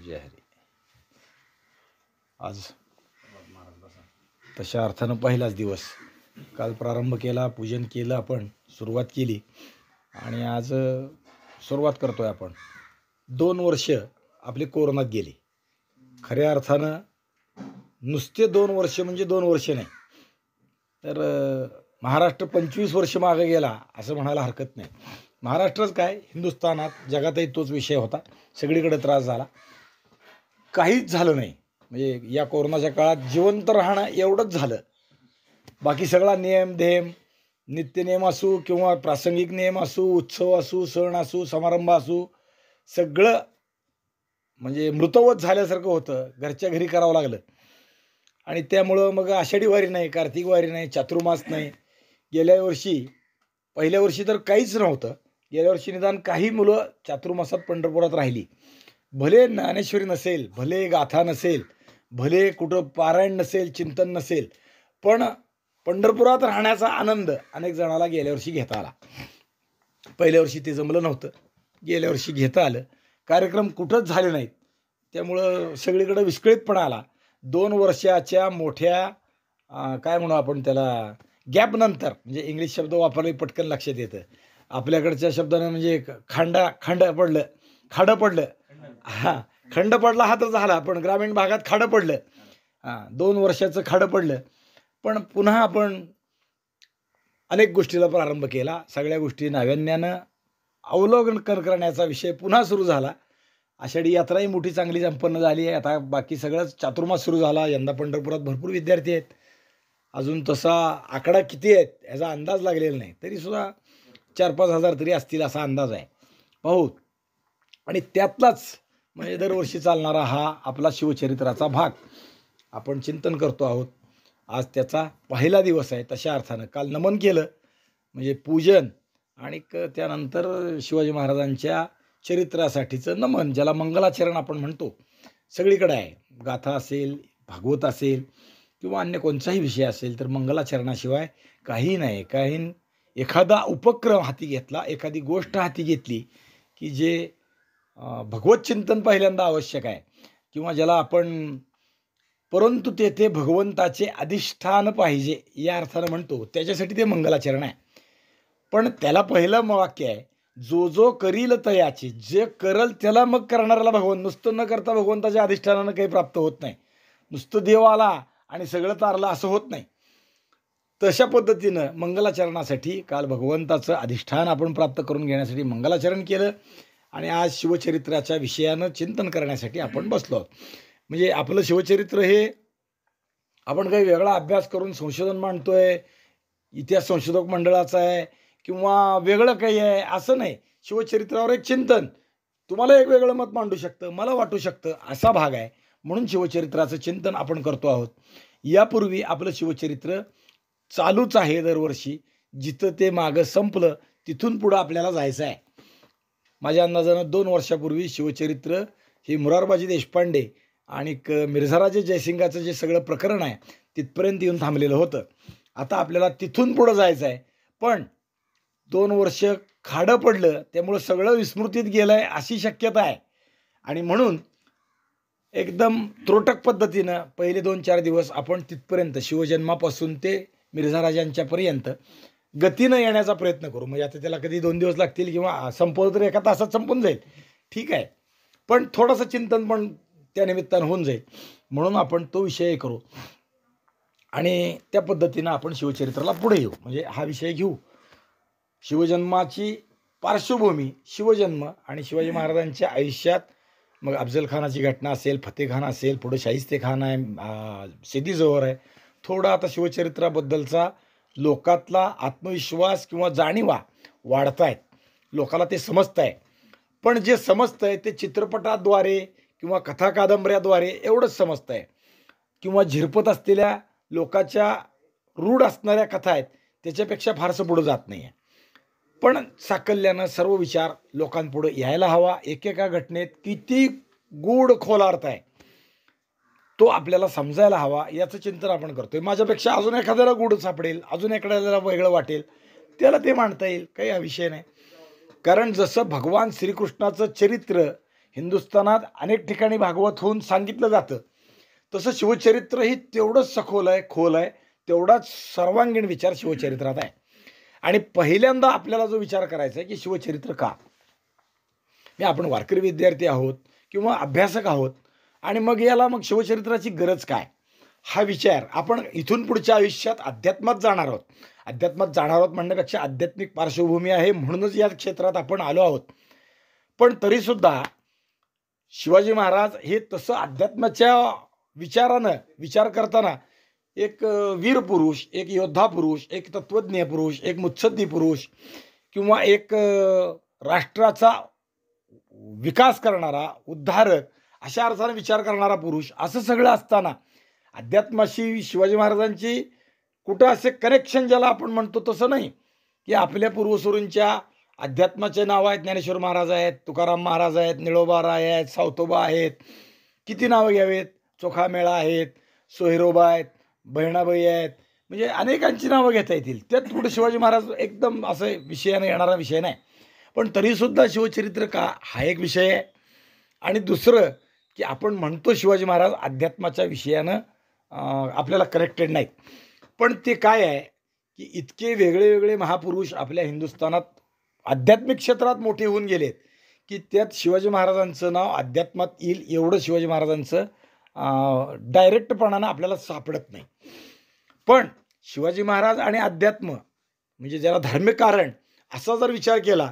जय हरी. आज तशा अर्थानं पहिलाच दिवस. काल प्रारंभ केला, पूजन केलं, आपण सुरुवात केली आणि आज सुरुवात करतोय आपण. 2 वर्ष आपली कोरोनात गेली. खऱ्या अर्थानं नुसते 2 वर्ष म्हणजे 2 वर्ष नाही, तर महाराष्ट्र 25 वर्ष मागे गेला असं म्हणायला हरकत नाही. महाराष्ट्रच काय, हिंदुस्थानात जगातही तोच विषय होता. सगळीकडे त्रास झाला, काहीच झालं नाही. म्हणजे या कोरोनाच्या काळात जिवंत राहणं एवढंच झालं. बाकी सगळा नियम ध्येम, नित्यनियम असू किंवा प्रासंगिक नियम असू, उत्सव असू, सण असू, समारंभ असू, सगळं म्हणजे मृतवत झाल्यासारखं होतं. घरच्या घरी करावं लागलं. आणि त्यामुळं मग आषाढी वारी नाही, कार्तिक वारी नाही, चातुर्मास नाही. गेल्या वर्षी, पहिल्या वर्षी तर काहीच नव्हतं. गेल्या वर्षी निदान काही मुलं चातुर्मासात पंढरपुरात राहिली. भले ज्ञानेश्वरी नसेल, भले गाथा नसेल, भले कुठं पारायण नसेल, चिंतन नसेल, पण पंढरपुरात राहण्याचा आनंद अनेक जणाला गेल्या वर्षी घेता आला. पहिल्या वर्षी ते जमलं नव्हतं, गेल्या वर्षी घेता आलं. कार्यक्रम कुठंच झाले नाहीत, त्यामुळं सगळीकडं विस्कळीतपणा आला. 2 वर्षाच्या मोठ्या काय म्हणू आपण त्याला, गॅपनंतर, म्हणजे इंग्लिश शब्द वापरले पटकन लक्षात येतं. आपल्याकडच्या शब्दानं म्हणजे खाडं पडलं. हां, खंड पडला हा तर झाला, पण ग्रामीण भागात खाडं पडलं. 2 वर्षाचं खाडं पडलं. पण पुन्हा आपण अनेक गोष्टीला प्रारंभ केला. सगळ्या गोष्टी नाविन्यानं अवलोकन करण्याचा विषय पुन्हा सुरू झाला. आषाढी यात्राही मोठी चांगली संपन्न झाली आहे. आता बाकी सगळंच चातुर्मास सुरू झाला. यंदा पंढरपुरात भरपूर विद्यार्थी आहेत. अजून तसा आकडा किती आहेत याचा अंदाज लागलेला नाही, तरीसुद्धा 4-5 हजार तरी असतील असा अंदाज आहे. पाहू. आणि त्यातलाच म्हणजे दरवर्षी चालणारा हा आपला शिवचरित्राचा भाग आपण चिंतन करतो आहोत. आज त्याचा पहिला दिवस आहे. तशा अर्थानं काल नमन केलं, म्हणजे पूजन, आणि त्यानंतर शिवाजी महाराजांच्या चरित्रासाठीचं नमन, ज्याला मंगलाचरण आपण म्हणतो, सगळीकडे आहे. गाथा असेल, भागवत असेल किंवा अन्य कोणताही विषय असेल, तर मंगलाचरणाशिवाय काही नाही. एखादा उपक्रम हाती घेतला, एखादी गोष्ट हाती घेतली की जे भगवत चिंतन पहिल्यांदा आवश्यक आहे, किंवा ज्याला आपण परंतु तेथे भगवंताचे अधिष्ठान पाहिजे या अर्थानं म्हणतो, त्याच्यासाठी ते मंगलाचरण आहे. पण त्याला पहिलं वाक्य आहे, जो जो करील तयाचे, जे करल त्याला मग करणाऱ्याला भगवंत. नुसतं न करता भगवंताच्या अधिष्ठानानं काही प्राप्त होत नाही. नुसतं देव आला आणि सगळं तारलं असं होत नाही. तशा पद्धतीनं मंगलाचरणासाठी काल भगवंताचं अधिष्ठान आपण प्राप्त करून घेण्यासाठी मंगलाचरण केलं. आणि आज शिवचरित्राच्या विषयानं चिंतन करण्यासाठी आपण बसलो आहोत. म्हणजे आपलं शिवचरित्र हे आपण काही वेगळा अभ्यास करून संशोधन मांडतोय, इतिहास संशोधक मंडळाचा आहे किंवा वेगळं काही आहे असं नाही. शिवचरित्रावर एक चिंतन, तुम्हाला एक वेगळं मत मांडू शकतं, मला वाटू शकतं, असा भाग आहे. म्हणून शिवचरित्राचं चिंतन आपण करतो आहोत. यापूर्वी आपलं शिवचरित्र चालूच आहे दरवर्षी. जिथं ते मागं संपलं तिथून पुढं आपल्याला जायचं आहे. माझ्या अंदाजानं 2 वर्षापूर्वी शिवचरित्र हे मुरारबाजी देशपांडे आणि मिर्झाराजे जयसिंगाचं जे सगळं प्रकरण आहे तिथपर्यंत येऊन थांबलेलं होतं. आता आपल्याला तिथून पुढं जायचं आहे. पण 2 वर्ष खाडं पडलं, त्यामुळं सगळं विस्मृतीत गेलं आहे अशी शक्यता आहे. आणि म्हणून एकदम त्रोटक पद्धतीनं पहिले 2-4 दिवस आपण तिथपर्यंत, शिवजन्मापासून ते मिर्झाराजांच्यापर्यंत गतीनं येण्याचा प्रयत्न करू. म्हणजे आता त्याला कधी 2 दिवस लागतील किंवा संपवलं तर 1 तासात संपून जाईल, ठीक आहे. पण थोडंसं चिंतन पण त्या निमित्तानं होऊन जाईल. म्हणून आपण तो विषय करू आणि त्या पद्धतीनं आपण शिवचरित्राला पुढे येऊ. म्हणजे हा विषय घेऊ, शिवजन्माची पार्श्वभूमी, शिवजन्म आणि शिवाजी महाराजांच्या आयुष्यात. मग अफजल खानाची घटना असेल, फतेखान असेल, पुढे शाहिस्तेखान आहे, सिद्दी जोहर आहे. थोडा आता शिवचरित्राबद्दलचा लोकातला आत्मविश्वास किंवा जाणीवा वाढतायत, लोकाला ते समजत आहे. पण जे समजतं आहे ते चित्रपटाद्वारे किंवा कथा कादंबऱ्याद्वारे एवढंच समजतं आहे, किंवा झिरपत असलेल्या लोकाच्या रूढ असणाऱ्या कथा आहेत त्याच्यापेक्षा फारसं पुढं जात नाही आहे. पण साकल्यानं सर्व विचार लोकांपुढं यायला हवा. एकेका घटनेत किती गूढ खोल अर्थ आहे तो आपल्याला समजायला हवा, याचं चिंतन आपण करतोय. माझ्यापेक्षा अजून एखाद्याला गूढ सापडेल, अजून एखाद्याला वेगळं वाटेल, त्याला ते मांडता येईल, काही हा विषय नाही. कारण जसं भगवान श्रीकृष्णाचं चरित्र हिंदुस्थानात अनेक ठिकाणी भागवत होऊन सांगितलं जातं, तसं शिवचरित्रही तेवढंच सखोल आहे, खोल आहे, तेवढाच सर्वांगीण विचार शिवचरित्रात आहे. आणि पहिल्यांदा आपल्याला जो विचार करायचा आहे की शिवचरित्र का, आपण वारकरी विद्यार्थी आहोत किंवा अभ्यासक आहोत, आणि मग मग शिवचरित्राची गरज काय, हा विचार आपण इथून पुढच्या आयुष्यात अध्यात्मात जाणार आहोत. अध्यात्मात जाणार आहोत म्हणण्यापेक्षा आध्यात्मिक पार्श्वभूमी आहे म्हणूनच या क्षेत्रात आपण आलो आहोत. पण तरीसुद्धा शिवाजी महाराज हे तसं अध्यात्माच्या विचारानं विचार करताना एक वीर पुरुष, एक योद्धा पुरुष, एक तत्वज्ञ पुरुष, एक मुत्सद्दी पुरुष किंवा एक राष्ट्राचा विकास करणारा उद्धारक अशा अर्थाने विचार करणारा पुरुष, असं सगळं असताना अध्यात्माशी शिवाजी महाराजांची कुठं असे कनेक्शन ज्याला आपण म्हणतो तसं नाही की आपल्या पूर्वसुरूंच्या अध्यात्माचे नाव आहेत, ज्ञानेश्वर महाराज आहेत, तुकाराम महाराज आहेत, निळोबा राय आहेत, सावतोबा आहेत, किती नावं घ्यावेत, चोखामेळा आहेत, सोहिरोबा आहेत, बहिणाबाई आहेत, म्हणजे अनेकांची नावं घेता येतील. त्यात पुढे शिवाजी महाराज एकदम असं विषयाने येणारा विषय नाही. पण तरीसुद्धा शिवचरित्र का हा एक विषय आहे. आणि दुसरं की आपण म्हणतो शिवाजी महाराज अध्यात्माच्या विषयानं आपल्याला कनेक्टेड नाहीत, पण ते काय आहे की इतके वेगळे वेगळे महापुरुष आपल्या हिंदुस्थानात आध्यात्मिक क्षेत्रात मोठे होऊन गेलेत की त्यात शिवाजी महाराजांचं नाव अध्यात्मात येईल एवढं शिवाजी महाराजांचं डायरेक्टपणानं आपल्याला सापडत नाही. पण शिवाजी महाराज आणि अध्यात्म म्हणजे ज्याला धार्मिक कारण असा जर विचार केला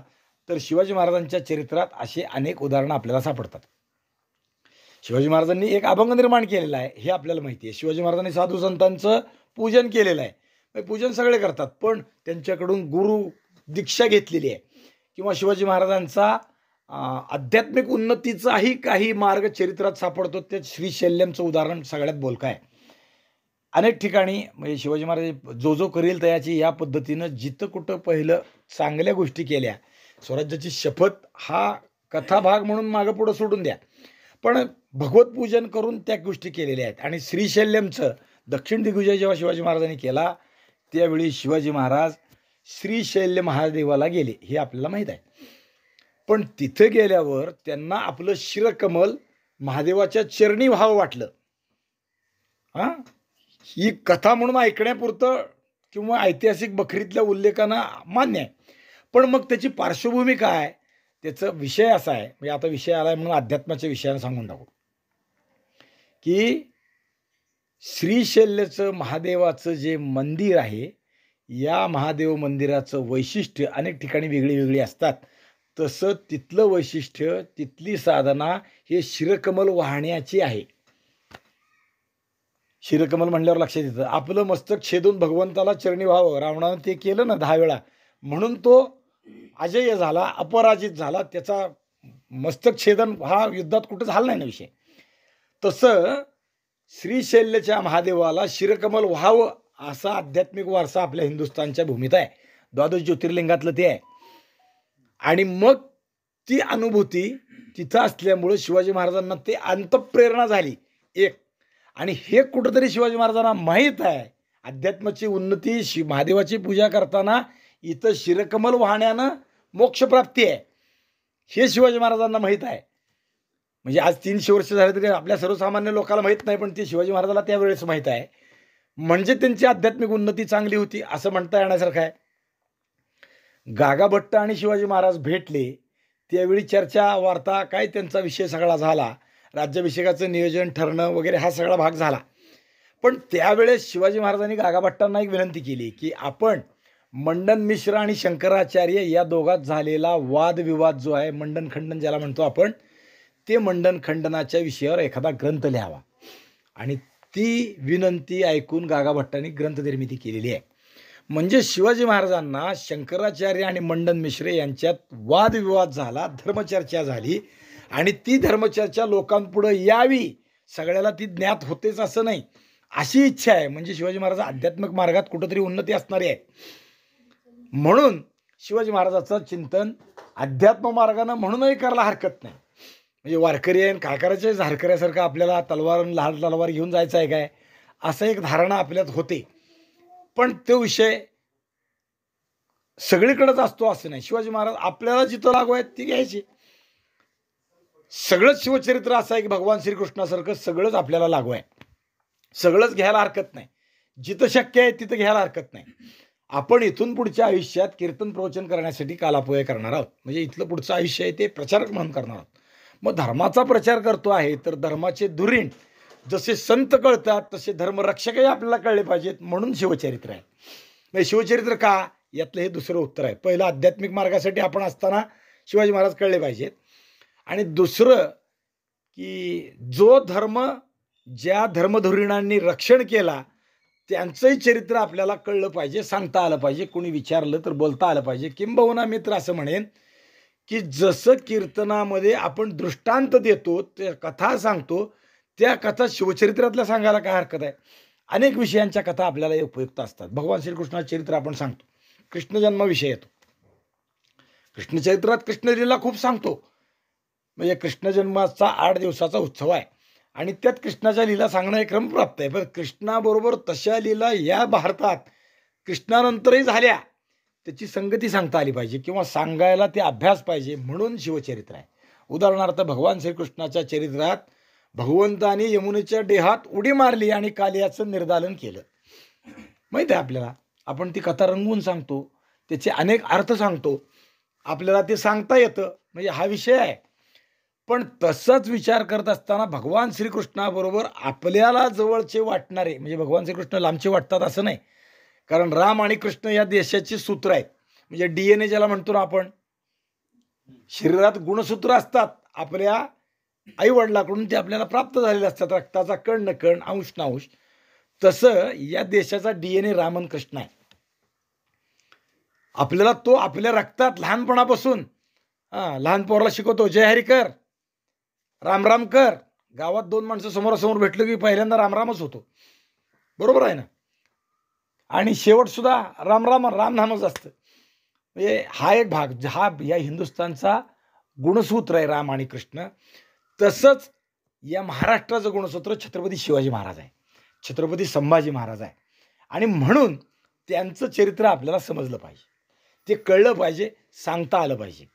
तर शिवाजी महाराजांच्या चरित्रात असे अनेक उदाहरणं आपल्याला सापडतात. शिवाजी महाराजांनी एक अभंग निर्माण केलेला आहे हे आपल्याला माहिती आहे. शिवाजी महाराजांनी साधू संतांचं पूजन केलेलं आहे. पूजन सगळे करतात, पण त्यांच्याकडून गुरु दीक्षा घेतलेली आहे किंवा शिवाजी महाराजांचा आध्यात्मिक उन्नतीचाही काही मार्ग चरित्रात सापडतो. ते श्रीशैल्यमचं उदाहरण सगळ्यात बोलकं आहे. अनेक ठिकाणी म्हणजे शिवाजी महाराज जो जो करेल तयाची या पद्धतीनं जिथं कुठं पहिलं चांगल्या गोष्टी केल्या. स्वराज्याची शपथ हा कथाभाग म्हणून मागं पुढं सोडून द्या, पण भगवत पूजन करून त्या गोष्टी केलेल्या आहेत. आणि श्रीशैल्यमचं दक्षिण दिग्विजय जेव्हा शिवाजी महाराजांनी केला त्यावेळी शिवाजी महाराज श्रीशैल्य महादेवाला गेले हे आपल्याला माहीत आहे. पण तिथे गेल्यावर त्यांना आपलं शिरकमल महादेवाच्या चरणी व्हावं वाटलं. ही कथा म्हणून ऐकण्यापुरतं किंवा ऐतिहासिक बखरीतल्या उल्लेखांना मान्य आहे, पण मग त्याची पार्श्वभूमी काय, त्याचा विषय असा आहे. म्हणजे आता विषय आलाय म्हणून अध्यात्माच्या विषयानं सांगून टाकू की श्रीशैल्यचं महादेवाचं जे मंदिर आहे या महादेव मंदिराचं वैशिष्ट्य अनेक ठिकाणी वेगळी वेगळी असतात. तसं तिथलं वैशिष्ट्य, तिथली साधना हे शिरकमल वाहण्याची आहे. शिरकमल म्हणल्यावर लक्षात येतं आपलं मस्तक छेदून भगवंताला चरणी व्हावं. रावणानं ते केलं ना 10 वेळा, म्हणून तो अजय झाला, अपराजित झाला. त्याचा मस्तक छेदन हा युद्धात कुठं झाला नाही ना विषय. तसं श्रीशैल्यच्या महादेवाला शिरकमल व्हावं असा आध्यात्मिक वारसा आपल्या हिंदुस्थानच्या भूमीत आहे. 12 ज्योतिर्लिंगातलं ते आहे. आणि मग ती अनुभूती तिथं असल्यामुळं शिवाजी महाराजांना ते अंतप्रेरणा झाली एक. आणि हे कुठंतरी शिवाजी महाराजांना माहीत आहे अध्यात्माची उन्नती महादेवाची पूजा करताना इथं शिरकमल वाहण्यानं मोक्षप्राप्ती आहे हे शिवाजी महाराजांना माहीत आहे. म्हणजे आज 300 वर्ष झाले तरी आपल्या सर्वसामान्य लोकांना माहीत नाही, पण ते शिवाजी महाराजांना त्यावेळेस माहीत आहे. म्हणजे त्यांची आध्यात्मिक उन्नती चांगली होती असं म्हणता येण्यासारखं आहे. गागाभट्ट आणि शिवाजी महाराज भेटले त्यावेळी चर्चा वार्ता काय त्यांचा विषय सगळा झाला. राज्याभिषेकाचं नियोजन ठरणं वगैरे हा सगळा भाग झाला. पण त्यावेळेस शिवाजी महाराजांनी गागाभट्टांना एक विनंती केली की आपण मंडन मिश्र आणि शंकराचार्य या दोघात झालेला वादविवाद जो आहे, मंडन खंडन ज्याला म्हणतो आपण, ते मंडन खंडनाच्या विषयावर एखादा ग्रंथ लिहावा. आणि ती विनंती ऐकून गागाभट्टांनी ग्रंथनिर्मिती केलेली आहे. म्हणजे शिवाजी महाराजांना शंकराचार्य आणि मंडन मिश्र यांच्यात वादविवाद झाला, धर्मचर्चा झाली. आणि ती धर्मचर्चा लोकांपुढे यावी, सगळ्याला ती ज्ञात होतेच असं नाही, अशी इच्छा आहे. म्हणजे शिवाजी महाराज आध्यात्मिक मार्गात कुठंतरी उन्नती असणारी आहे. म्हणून शिवाजी महाराजाचं चिंतन अध्यात्म मार्गानं म्हणूनही करायला हरकत नाही. म्हणजे वारकरी आहे काय करायचं, झारकऱ्यासारखं आपल्याला तलवार लाल तलवार घेऊन जायचं आहे काय, असं एक धारणा आपल्यात होते. पण तो विषय सगळीकडेच असतो असं नाही. शिवाजी महाराज आपल्याला जिथं लागू आहेत ती घ्यायची. सगळंच शिवचरित्र असं आहे की भगवान श्रीकृष्णासारखं सगळंच आपल्याला लागू आहे, सगळंच घ्यायला हरकत नाही, जिथं शक्य आहे तिथं घ्यायला हरकत नाही. आपण इथून पुढच्या आयुष्यात कीर्तन प्रवचन करण्यासाठी कालापोहे करणार आहोत, म्हणजे इथलं पुढचं आयुष्य आहे ते प्रचारक म्हणून करणार आहोत. मग धर्माचा प्रचार करतो आहे तर धर्माचे धुरीण जसे संत कळतात तसे धर्मरक्षकही आपल्याला कळले पाहिजेत, म्हणून शिवचरित्र आहे. म्हणजे शिवचरित्र का, यातलं हे दुसरं उत्तर आहे. पहिलं, आध्यात्मिक मार्गासाठी आपण असताना शिवाजी महाराज कळले पाहिजेत, आणि दुसरं की जो धर्म ज्या धर्मधुरीणांनी रक्षण केला त्यांचंही चरित्र आपल्याला कळलं पाहिजे, सांगता आलं पाहिजे, कोणी विचारलं तर बोलता आलं पाहिजे. किंबहुना मित्र असं म्हणेन की जसं कीर्तनामध्ये आपण दृष्टांत देतो, त्या कथा सांगतो, त्या कथा शिवचरित्रातल्या सांगायला काय हरकत आहे. अनेक विषयांच्या कथा आपल्याला उपयुक्त असतात. भगवान श्रीकृष्णाचं चरित्र आपण सांगतो, कृष्ण जन्माविषयी येतो, कृष्णचरित्रात कृष्णलीला खूप सांगतो. म्हणजे कृष्ण जन्माचा 8 दिवसाचा उत्सव आहे आणि त्यात कृष्णाच्या लीला सांगणं हे क्रमप्राप्त आहे. पण कृष्णाबरोबर तशा लीला या भारतात कृष्णानंतरही झाल्या, त्याची संगती सांगता आली पाहिजे किंवा सांगायला ते अभ्यास पाहिजे, म्हणून शिवचरित्र आहे. उदाहरणार्थ भगवान श्रीकृष्णाच्या चरित्रात भगवंताने यमुनेच्या देहात उडी मारली आणि कालियाचं निर्दालन केलं. माहिती आहे आपल्याला, आपण ती कथा रंगवून सांगतो, त्याचे अनेक अर्थ सांगतो, आपल्याला ते सांगता येतं, म्हणजे हा विषय आहे. पण तसंच विचार करत असताना भगवान श्रीकृष्णाबरोबर आपल्याला जवळचे वाटणारे, म्हणजे भगवान श्रीकृष्ण लांबचे वाटतात असं नाही, कारण राम आणि कृष्ण या देशाची सूत्र आहेत. म्हणजे DNA ज्याला म्हणतो ना आपण, शरीरात गुणसूत्र असतात आपल्या आई वडिलाकडून, ते आपल्याला प्राप्त झालेले असतात, रक्ताचा कण न कण, अंश ना अंश. तसं या देशाचा DNA राम आणि कृष्ण आहे. आपल्याला तो आपल्या रक्तात लहानपणापासून, लहान पोराला शिकवतो, जय हरी कर, राम राम कर. गावात 2 माणसं समोरासमोर भेटलो की पहिल्यांदा रामरामच होतो, बरोबर आहे ना, आणि शेवट सुद्धा राम राम नामच असतं. म्हणजे हा एक भाग, हा या हिंदुस्थानचा गुणसूत्र आहे राम आणि कृष्ण. तसंच या महाराष्ट्राचं गुणसूत्र छत्रपती शिवाजी महाराज आहे, छत्रपती संभाजी महाराज आहे. आणि म्हणून त्यांचं चरित्र आपल्याला समजलं पाहिजे, ते कळलं पाहिजे, सांगता आलं पाहिजे.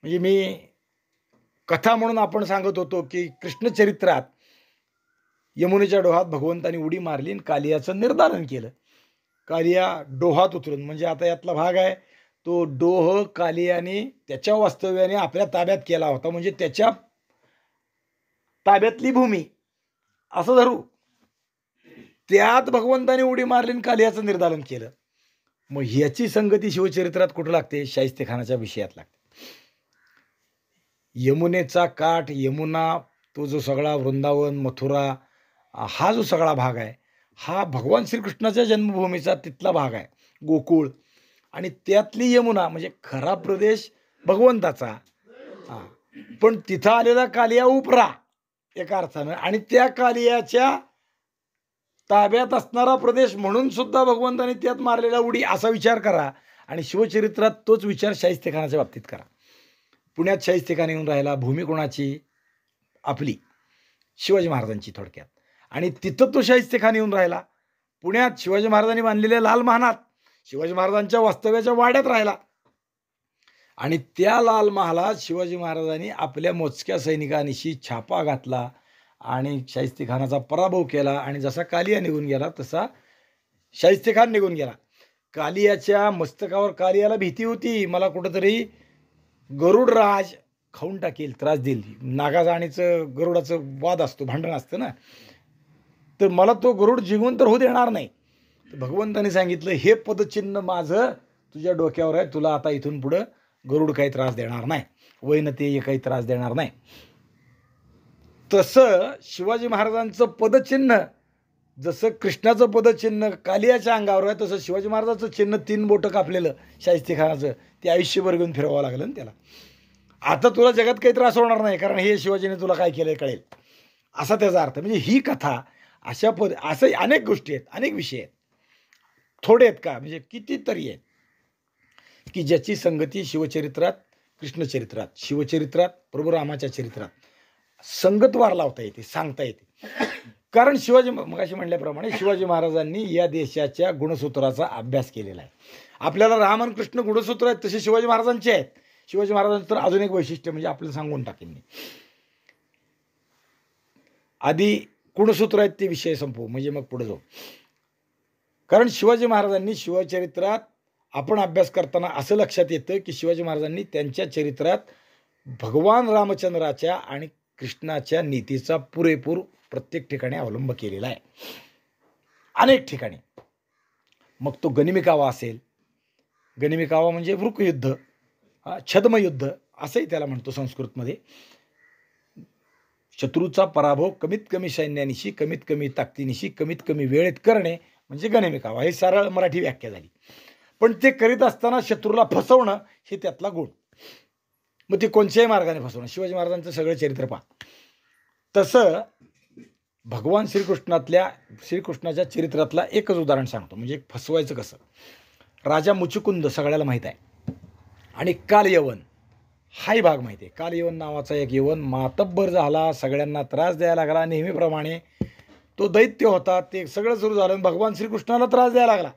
म्हणजे मी कथा म्हणून आपण सांगत होतो की कृष्णचरित्रात यमुनेच्या डोहात भगवंतानी उडी मारली आणि कालियाचं निर्दालन केलं. कालिया डोहात उतरून, म्हणजे आता यातला भाग आहे तो, डोह कालियाने त्याच्या वास्तव्याने आपल्या ताब्यात केला होता, म्हणजे त्याच्या ताब्यातली भूमी असं धरू. त्यात भगवंताने उडी मारली आणि कालियाचं निर्दालन केलं. मग ह्याची संगती शिवचरित्रात कुठं लागते, शाहिस्तेखानाच्या विषयात लागते. यमुनेचा काठ, यमुना, तो जो सगळा वृंदावन, मथुरा, हा जो सगळा भाग आहे, हा भगवान श्रीकृष्णाच्या जन्मभूमीचा तिथला भाग आहे, गोकुळ. आणि त्यातली यमुना म्हणजे खरा प्रदेश भगवंताचा, पण तिथं आलेला कालिया उपरा एका अर्थानं, आणि त्या कालियाच्या ताब्यात असणारा प्रदेश म्हणून सुद्धा भगवंताने त्यात मारलेला उडी, असा विचार करा. आणि शिवचरित्रात तोच विचार शाहिस्तेखानाच्या बाबतीत करा. पुण्यात शाहिस्तेखान येऊन राहिला, भूमी कोणाची, आपली, शिवाजी महाराजांची थोडक्यात. आणि तिथं तो शाहिस्तेखान येऊन राहिला, पुण्यात शिवाजी महाराजांनी बांधलेल्या लाल महालात, शिवाजी महाराजांच्या वास्तव्याच्या वाड्यात राहिला. आणि त्या लाल महालात शिवाजी महाराजांनी आपल्या मोजक्या सैनिकांशी छापा घातला आणि शाहिस्तेखानाचा पराभव केला. आणि जसा कालिया निघून गेला तसा शाहिस्तेखान निघून गेला. कालियाच्या मस्तकावर, कालियाला भीती होती, मला कुठंतरी गरुडराज खाऊन टाकेल, त्रास देईल. नागाचा आणिचं गरुडाचं वाद असतो, भांडण असतं ना, तर मला तो गरुड जिवंत होऊ देणार नाही. तर भगवंताने सांगितलं, हे पदचिन्ह माझं तुझ्या डोक्यावर आहे, तुला आता इथून पुढं गरुड काही त्रास देणार नाही, वैनतेय काही त्रास देणार नाही. तसं शिवाजी महाराजांचं पदचिन्ह, जसं कृष्णाचं पदचिन्ह कालियाच्या अंगावर आहे, तसं शिवाजी महाराजांचं चिन्ह 3 बोटं कापलेलं शाहिस्तेखानाचं, ते आयुष्यभर घेऊन फिरवावं लागलं ना त्याला. आता तुला जगात काही त्रास होणार नाही, कारण हे शिवाजीने तुला काय केलं कळेल, असा त्याचा अर्थ. म्हणजे ही कथा अशा असं अनेक गोष्टी आहेत, अनेक विषय आहेत, थोडे आहेत का, म्हणजे कितीतरी आहेत की ज्याची संगती शिवचरित्रात, कृष्णचरित्रात, शिवचरित्रात प्रभू रामाच्या चरित्रात संगतवार लावता येते, सांगता येते. कारण शिवाजी, मगाशी म्हणल्याप्रमाणे, शिवाजी महाराजांनी या देशाच्या गुणसूत्राचा अभ्यास केलेला आहे. आपल्याला राम आणि कृष्ण गुणसूत्र आहेत, तसे शिवाजी महाराजांचे आहेत. शिवाजी महाराजांचं तर अजून एक वैशिष्ट्य म्हणजे आपल्याला सांगून टाकेन मी, आधी गुणसूत्र आहेत ते विषय संपवू, म्हणजे मग पुढे जाऊ. कारण शिवाजी महाराजांनी शिवचरित्रात आपण अभ्यास करताना असं लक्षात येतं की शिवाजी महाराजांनी त्यांच्या चरित्रात भगवान रामचंद्राच्या आणि कृष्णाच्या नीतीचा पुरेपूर प्रत्येक ठिकाणी अवलंब केलेला आहे, अनेक ठिकाणी. मग तो गनिमिकावा असेल, गनिमिकावा म्हणजे वृकयुद्ध, छद्मयुद्ध असंही त्याला म्हणतो संस्कृतमध्ये. शत्रूचा पराभव कमीत कमी सैन्यानिशी, कमीत कमी ताकदीनिशी, कमीत कमी वेळेत करणे म्हणजे गनिमिकावा. हे सरळ मराठी व्याख्या झाली. पण ते करीत असताना शत्रूला फसवणं हे त्यातला गुण. मग ते कोणत्याही मार्गाने फसवणं. शिवाजी महाराजांचं सगळं चरित्र पहा. तसं भगवान श्रीकृष्णाच्या चरित्रातला एकच उदाहरण सांगतो, म्हणजे फसवायचं कसं. राजा मुचुकुंद सगळ्याला माहीत आहे, आणि कालयवन हाही भाग माहिती आहे. कालयवन नावाचा एक यवन मातब्बर झाला, सगळ्यांना त्रास द्यायला लागला. नेहमीप्रमाणे तो दैत्य होता, ते सगळं सुरू झालं. भगवान श्रीकृष्णाला त्रास द्यायला लागला.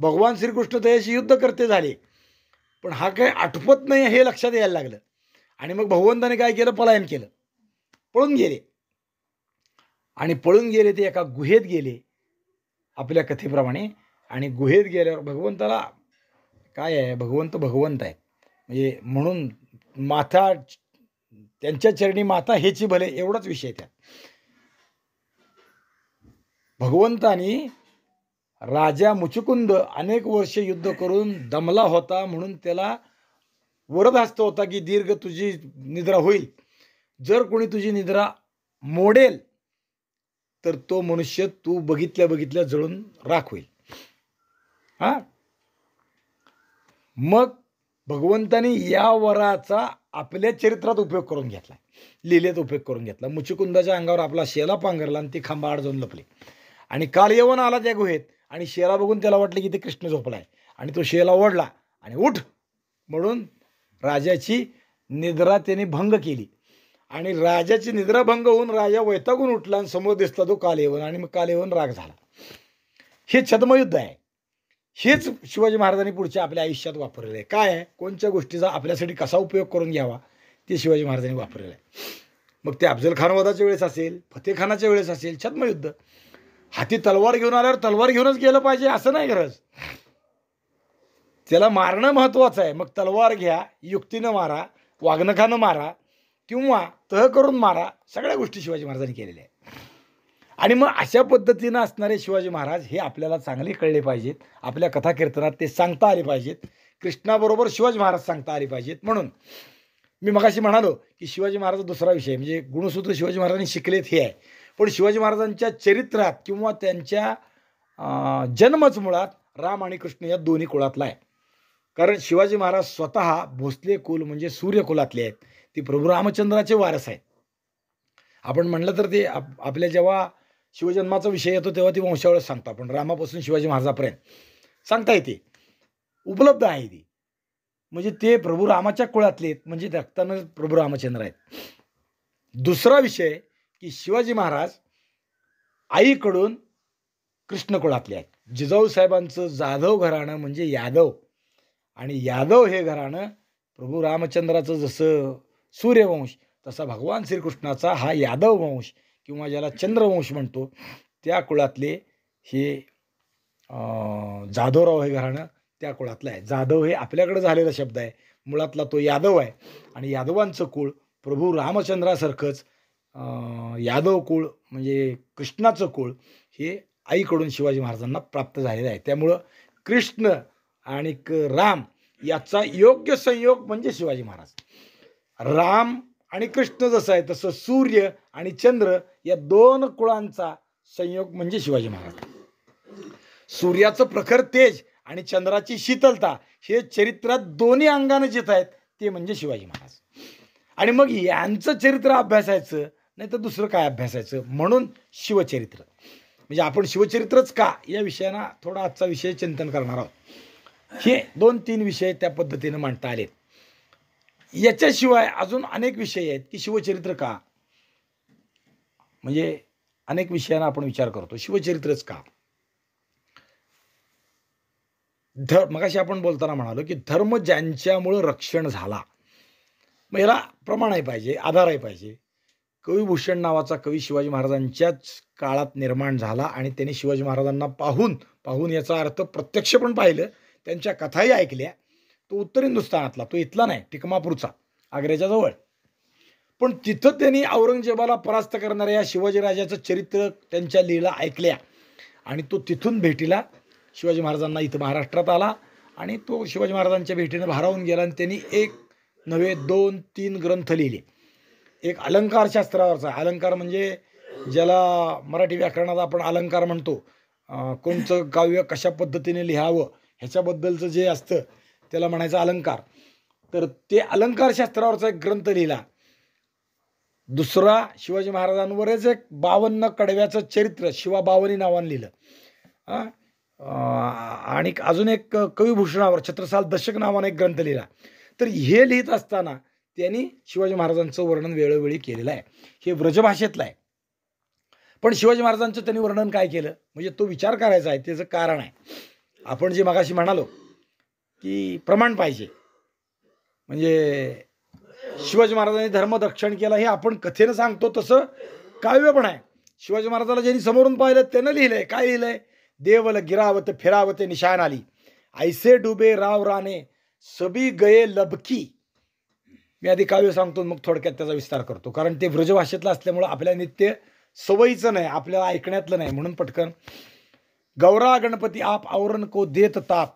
भगवान श्रीकृष्ण त्याशी युद्ध करते झाले, पण हा काही आटपत नाही हे लक्षात यायला लागलं. आणि मग भगवंताने काय केलं, पलायन केलं, पळून गेले. आणि पळून गेले ते एका गुहेत गेले आपल्या कथेप्रमाणे. आणि गुहेत गेल्यावर भगवंताला काय आहे, भगवंत आहे, म्हणजे म्हणून माथा त्यांच्या चरणी माथा हेची भले, एवढाच विषय त्यात. भगवंतानी राजा मुचुकुंद अनेक वर्ष युद्ध करून दमला होता, म्हणून त्याला वरदहस्त होता की दीर्घ तुझी निद्रा होईल. जर कोणी तुझी निद्रा मोडेल तर तो मनुष्य तू बघितल्या बघितल्या जळून राख होईल. मग भगवंतानी या वराचा आपल्या चरित्रात उपयोग करून घेतला, लीलेत उपयोग करून घेतला. मुचुकुंदाच्या अंगावर आपला शेला पांघरला आणि ती खांबाआड जाऊन लपले. आणि कालयवन आला त्या गुहेत, आणि शेला बघून त्याला वाटलं की ते कृष्ण झोपलाय, आणि तो शेला ओढला आणि उठ म्हणून राजाची निद्रा त्याने भंग केली. आणि राजाची निद्रा भंग होऊन राजा वैतागून उठला, आणि समोर दिसला तो कालयवन, आणि मग कालयवन राग झाला. हे छद्मयुद्ध आहे. हेच शिवाजी महाराजांनी पुढच्या आपल्या आयुष्यात वापरलेलं आहे. काय आहे, कोणत्या गोष्टीचा आपल्यासाठी कसा उपयोग करून घ्यावा ते शिवाजी महाराजांनी वापरलेलं आहे. मग ते अफजल खान वधाच्या वेळेस असेल, फतेखानाच्या वेळेस असेल, छद्मयुद्ध. हाती तलवार घेऊन आल्यावर तलवार घेऊनच गेलं पाहिजे असं नाही गरज, त्याला मारणं महत्त्वाचं आहे. मग तलवार घ्या, युक्तीनं मारा, वाघनखानं मारा, किंवा तह करून मारा, सगळ्या गोष्टी शिवाजी महाराजांनी केलेल्या आहेत. आणि मग अशा पद्धतीनं असणारे शिवाजी महाराज हे आपल्याला चांगले कळले पाहिजेत. आपल्या कथाकीर्तनात ते सांगता आले पाहिजेत. कृष्णाबरोबर शिवाजी महाराज सांगता आले पाहिजेत. म्हणून मी मगाशी म्हणालो की शिवाजी महाराज दुसरा विषय, म्हणजे गुणसूत्र शिवाजी महाराजांनी शिकलेत हे आहे. पण शिवाजी महाराजांच्या चरित्रात किंवा त्यांच्या जन्मच मुळात राम आणि कृष्ण या दोन्ही कुळातला आहे. कारण शिवाजी महाराज स्वतः भोसले कुल म्हणजे सूर्यकुलातले आहेत. ते प्रभू रामचंद्राचे वारस आहेत. आपण म्हणलं तर ते आपल्या जेव्हा शिवजन्माचा विषय येतो तेव्हा ती वंशावळ सांगतो आपण. रामापासून शिवाजी महाराजापर्यंत सांगता येते, उपलब्ध आहे ती. म्हणजे ते प्रभू रामाच्या कुळातले आहेत, म्हणजे रक्तानं प्रभू रामचंद्र आहेत. दुसरा विषय की शिवाजी महाराज आईकडून कृष्ण कुळातले आहेत. जिजाऊ साहेबांचं जाधव घराणं म्हणजे यादव, आणि यादव हे घराणं प्रभू रामचंद्राचं जसं सूर्यवंश, तसा भगवान श्रीकृष्णाचा हा यादव वंश किंवा ज्याला चंद्रवंश म्हणतो त्या कुळातले हे जाधवराव हे घराणं त्या कुळातलं आहे. जाधव हे आपल्याकडे झालेला शब्द आहे, मुळातला तो यादव आहे. आणि यादवांचं कुळ प्रभू रामचंद्रासारखंच यादव कुळ म्हणजे कृष्णाचं कुळ हे आईकडून शिवाजी महाराजांना प्राप्त झालेलं आहे. त्यामुळं कृष्ण आणि राम याचा योग्य संयोग म्हणजे शिवाजी महाराज. राम आणि कृष्ण जसं आहे तसं सूर्य आणि चंद्र या दोन कुळांचा संयोग म्हणजे शिवाजी महाराज. सूर्याचं प्रखर तेज आणि चंद्राची शीतलता हे चरित्रात दोन्ही अंगाने जित आहेत ते म्हणजे शिवाजी महाराज. आणि मग यांचं चरित्र अभ्यासायचं नाही तर दुसरं काय अभ्यासायचं, म्हणून शिवचरित्र. म्हणजे आपण शिवचरित्रच का या विषयानं थोडा आजचा विषय चिंतन करणार आहोत. हे 2-3 विषय त्या पद्धतीनं मांडता आलेत. याच्याशिवाय अजून अनेक विषय आहेत की शिवचरित्र का, म्हणजे अनेक विषयांना आपण विचार करतो शिवचरित्रच का. मगाशी आपण बोलताना म्हणालो की धर्म ज्यांच्यामुळं रक्षण झाला, मग याला प्रमाणही पाहिजे, आधारही पाहिजे. कविभूषण नावाचा कवी शिवाजी महाराजांच्याच काळात निर्माण झाला आणि त्यांनी शिवाजी महाराजांना पाहून याचा अर्थ प्रत्यक्ष पण पाहिलं, त्यांच्या कथाही ऐकल्या. तो उत्तर हिंदुस्थानातला, तो इथला नाही, टिकमापूरचा, आग्र्याच्या जवळ. पण तिथं त्यांनी औरंगजेबाला परास्त करणाऱ्या या शिवाजीराजाचं चरित्र, त्यांच्या लीला ऐकल्या आणि तो तिथून भेटीला शिवाजी महाराजांना इथं महाराष्ट्रात आला आणि तो शिवाजी महाराजांच्या भेटीनं भारावून गेला आणि त्यांनी 1 नव्हे 2 3 ग्रंथ लिहिले. एक अलंकारशास्त्रावरचा, अलंकार म्हणजे ज्याला मराठी व्याकरणात आपण अलंकार म्हणतो, कोणतं काव्य कशा पद्धतीने लिहावं ह्याच्याबद्दलचं जे असतं त्याला म्हणायचं अलंकार. तर ते अलंकारशास्त्रावरचा एक ग्रंथ लिहिला. दुसरा शिवाजी महाराजांवरच एक 52 कडव्याचं चरित्र शिवाबावनी नावानं लिहिलं. आणि अजून एक कविभूषणावर छत्रसाल दशक नावाने एक ग्रंथ लिहिला. तर हे लिहित असताना त्यांनी शिवाजी महाराजांचं वर्णन वेळोवेळी केलेलं आहे. हे व्रजभाषेतलं आहे. पण शिवाजी महाराजांचं त्यांनी वर्णन काय केलं म्हणजे तो विचार करायचा आहे, त्याचं कारण आहे. आपण जे मगाशी म्हणालो की प्रमाण पाहिजे, म्हणजे शिवाजी महाराजांनी धर्मरक्षण केलं हे आपण कथेनं सांगतो, तसं काव्य पण आहे. शिवाजी महाराजाला ज्यांनी समोरून पाहिलं त्यानं लिहिलंय. काय लिहिलंय? देवल गिरावत फिरावते निशाण आली, ऐसे डुबे राव राणे सबी गये लबकी. मी आधी काव्य सांगतो मग थोडक्यात त्याचा विस्तार करतो, कारण ते व्रजभाषेतलं असल्यामुळं आपल्या नित्य सवयीचं नाही, आपल्याला ऐकण्यातलं नाही, म्हणून पटकन. गौरा गणपती आप औरन को देत ताप,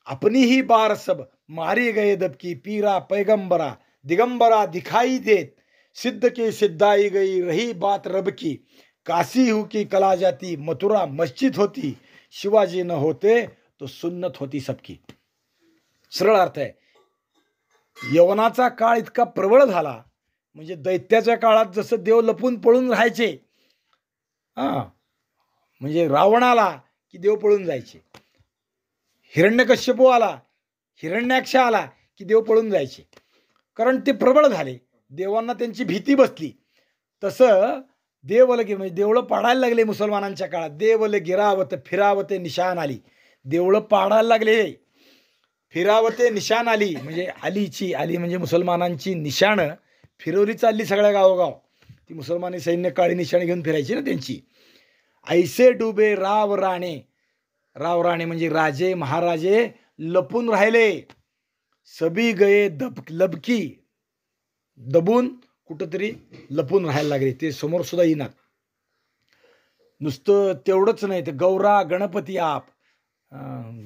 अपनी ही बार सब मारी गए दबकी, पीरा पैगंबरा दिगंबरा दिखाई देत, सिद्ध की सिद्धाई गई रही बात रब की, काशी हु की कला जाती मथुरा मस्जिद होती, शिवाजी न होते तो सुन्नत होती सबकी. सरळ अर्थ आहे. यवनाचा काळ इतका प्रबळ झाला, म्हणजे दैत्याच्या काळात जसं देव लपून पळून राहायचे, म्हणजे रावण आला की देव पळून जायचे, हिरण्यकश्यपू आला, हिरण्याक्ष आला की देव पळून जायचे, कारण ते प्रबळ झाले, देवांना त्यांची भीती बसली. तसं देवल म्हणजे देवळं पाडायला लागले मुसलमानांच्या काळात. देवल गिरावत फिरावते निशाण आली, देवळं पाडायला लागले, फिरावते निशाण आली म्हणजे आली म्हणजे मुसलमानांची निशाणं फिरवली चालली सगळ्या गावोगाव. ती मुसलमानी सैन्य काळी निशाणी घेऊन फिरायची ना त्यांची. ऐसे डुबे राव राणे म्हणजे राजे महाराजे लपून राहिले, सबी गये लबकी, दबून कुठंतरी लपून राहायला लागले, ते समोर सुद्धा येणार. नुसतं तेवढंच नाही, तर गौरा गणपती आप,